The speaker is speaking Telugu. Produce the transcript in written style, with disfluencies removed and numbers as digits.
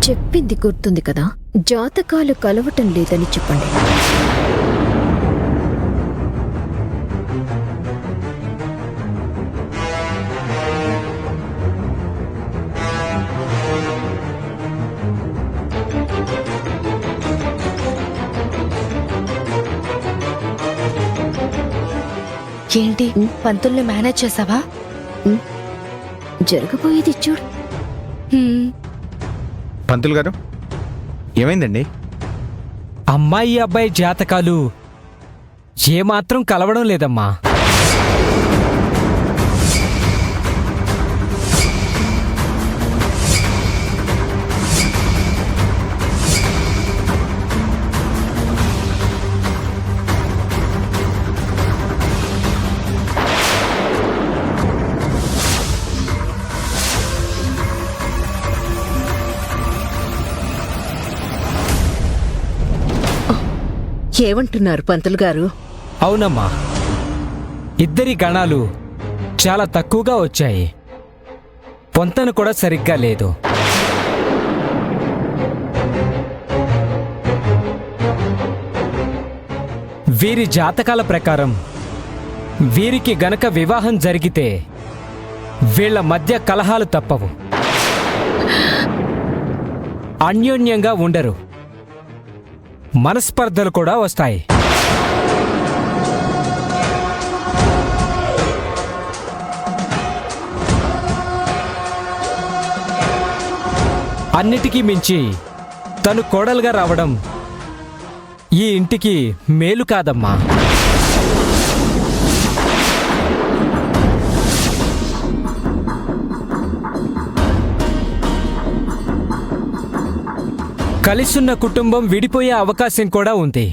చెప్పింది గుర్తుంది కదా, జాతకాలు కలవటం లేదని చెప్పండి. ఏంటి పంతుల్ని మేనేజ్ చేసావా? జరగబోయేది చూడు. పంతులు గారు, ఏమైందండి? అమ్మాయి అబ్బాయి జాతకాలు ఏమాత్రం కలవడం లేదమ్మా. ఏమంటున్నారు పంతులు గారు? అవునమ్మా, ఇద్దరి గణాలు చాలా తక్కువగా వచ్చాయి. పొంతన కూడా సరిగ్గా లేదు. వీరి జాతకాల ప్రకారం వీరికి గనక వివాహం జరిగితే వీళ్ల మధ్య కలహాలు తప్పవు. అన్యోన్యంగా ఉండరు, మనస్పర్ధలు కూడా వస్తాయి. అన్నిటికీ మించి తను కోడలుగా రావడం ఈ ఇంటికి మేలు కాదమ్మా. కలిసున్న కుటుంబం విడిపోయే అవకాశం కూడా ఉంది.